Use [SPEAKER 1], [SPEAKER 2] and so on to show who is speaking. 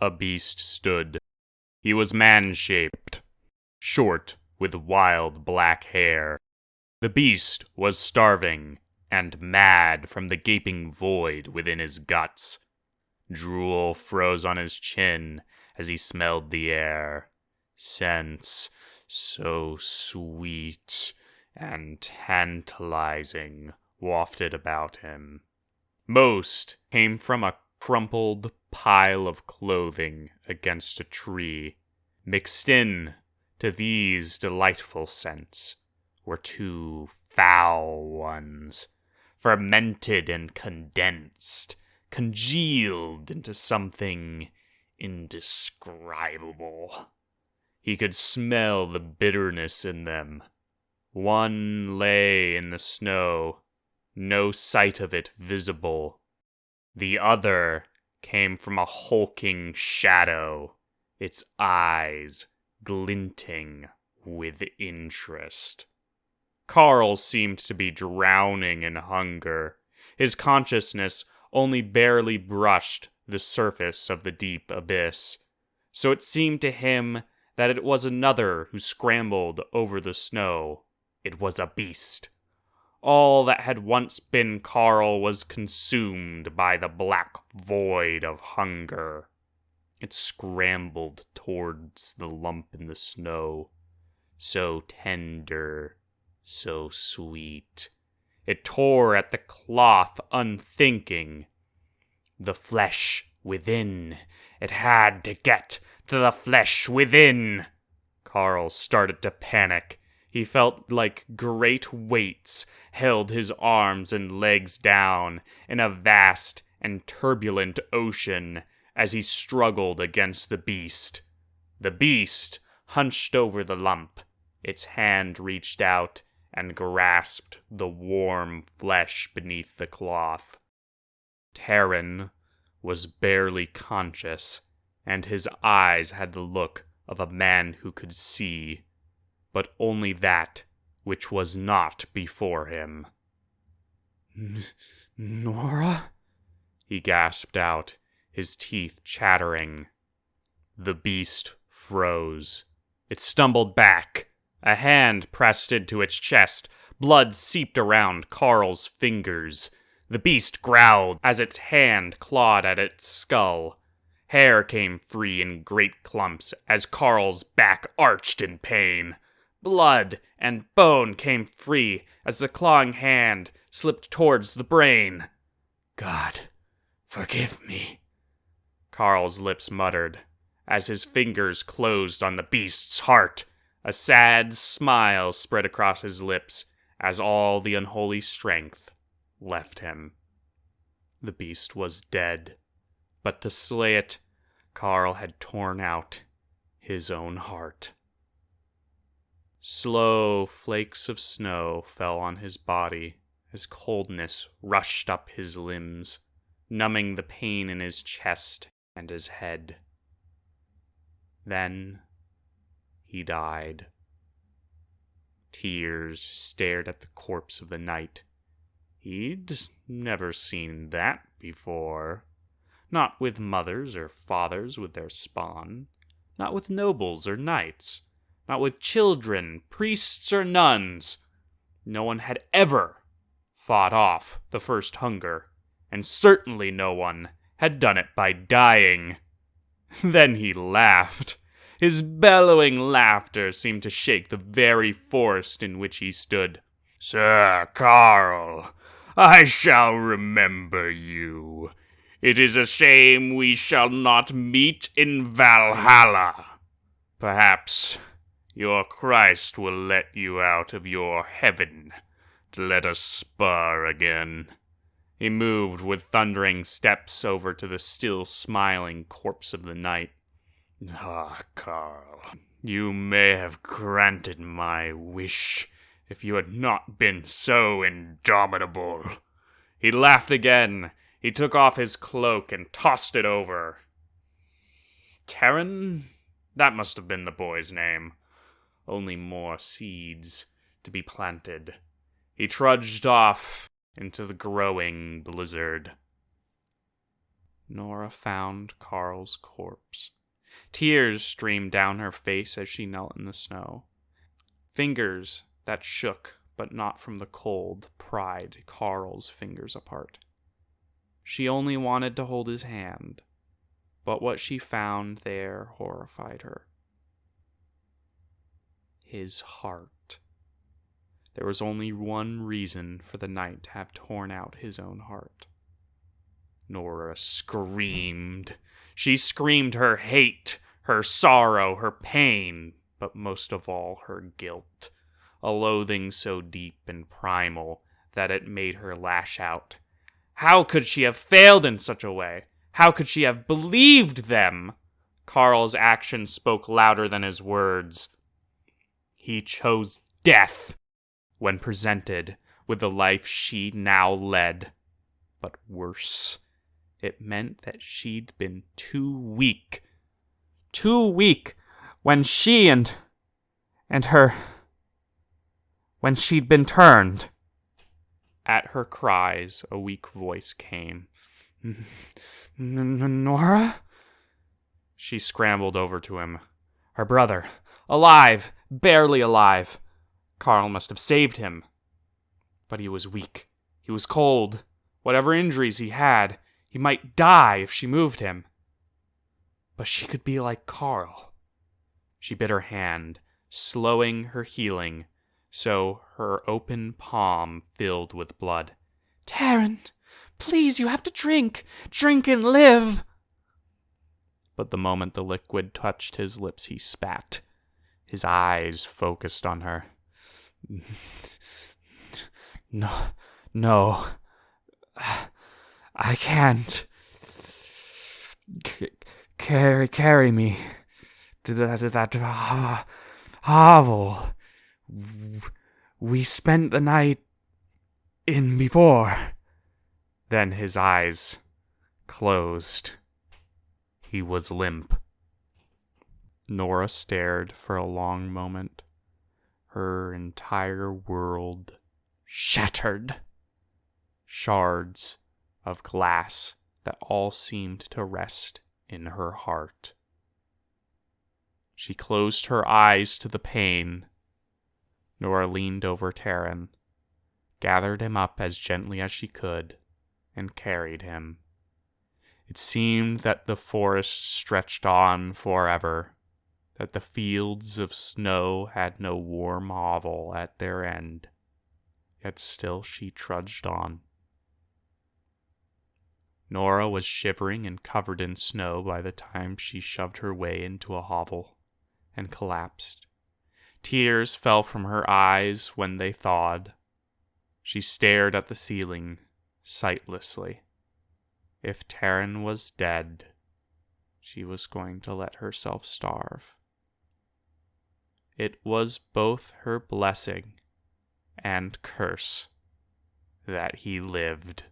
[SPEAKER 1] a beast stood. He was man-shaped, short, with wild black hair. The beast was starving and mad from the gaping void within his guts. Drool froze on his chin as he smelled the air. Scents so sweet and tantalizing wafted about him. Most came from a crumpled pile of clothing against a tree. Mixed in to these delightful scents were two foul ones, fermented and condensed, congealed into something indescribable. He could smell the bitterness in them. One lay in the snow, no sight of it visible. The other came from a hulking shadow, its eyes glinting with interest. Carl seemed to be drowning in hunger. His consciousness only barely brushed the surface of the deep abyss, so it seemed to him that it was another who scrambled over the snow. It was a beast. All that had once been Carl was consumed by the black void of hunger. It scrambled towards the lump in the snow, so tender, so sweet. It tore at the cloth, unthinking. The flesh within. It had to get to the flesh within. Carl started to panic. He felt like great weights held his arms and legs down in a vast and turbulent ocean as he struggled against the beast. The beast hunched over the lump. Its hand reached out and grasped the warm flesh beneath the cloth. Terran was barely conscious, and his eyes had the look of a man who could see, but only that which was not before him. Nora? He gasped out, his teeth chattering. The beast froze. It stumbled back. A hand pressed into its chest. Blood seeped around Carl's fingers. The beast growled as its hand clawed at its skull. Hair came free in great clumps as Carl's back arched in pain. Blood and bone came free as the clawing hand slipped towards the brain. God, forgive me, Carl's lips muttered, as his fingers closed on the beast's heart. A sad smile spread across his lips as all the unholy strength left him. The beast was dead, but to slay it, Carl had torn out his own heart. Slow flakes of snow fell on his body as coldness rushed up his limbs, numbing the pain in his chest and his head. Then he died. Tyrs stared at the corpse of the knight. He'd never seen that before. Not with mothers or fathers with their spawn. Not with nobles or knights. Not with children, priests or nuns. No one had ever fought off the first hunger, and certainly no one had done it by dying. Then he laughed. His bellowing laughter seemed to shake the very forest in which he stood. Sir Carl, I shall remember you. It is a shame we shall not meet in Valhalla. Perhaps your Christ will let you out of your heaven to let us spar again. He moved with thundering steps over to the still smiling corpse of the knight. Ah, Carl, you may have granted my wish if you had not been so indomitable. He laughed again. He took off his cloak and tossed it over. Terran? That must have been the boy's name. Only more seeds to be planted. He trudged off into the growing blizzard. Nora found Carl's corpse. Tears streamed down her face as she knelt in the snow. Fingers that shook, but not from the cold, pried Carl's fingers apart. She only wanted to hold his hand, but what she found there horrified her. His heart. There was only one reason for the knight to have torn out his own heart. Nora screamed. She screamed her hate, her sorrow, her pain, but most of all her guilt, a loathing so deep and primal that it made her lash out. How could she have failed in such a way? How could she have believed them? Carl's actions spoke louder than his words. He chose death when presented with the life she now led. But worse, it meant that she'd been too weak. Too weak when she and her... when she'd been turned. At her cries, a weak voice came. Nora? She scrambled over to him. Her brother. Alive. Barely alive. Carl must have saved him. But he was weak. He was cold. Whatever injuries he had, he might die if she moved him. But she could be like Carl. She bit her hand, slowing her healing, so her open palm filled with blood. Taryn, please, you have to drink. Drink and live. But the moment the liquid touched his lips, he spat. His eyes focused on her. No. I can't. Carry me to that hovel we spent the night in before. Then his eyes closed. He was limp. Nora stared for a long moment. Her entire world shattered. Shards of glass that all seemed to rest in her heart. She closed her eyes to the pain. Nora leaned over Taryn, gathered him up as gently as she could, and carried him. It seemed that the forest stretched on forever, that the fields of snow had no warm hovel at their end, yet still she trudged on. Nora was shivering and covered in snow by the time she shoved her way into a hovel and collapsed. Tears fell from her eyes when they thawed. She stared at the ceiling, sightlessly. If Taryn was dead, she was going to let herself starve. It was both her blessing and curse that he lived.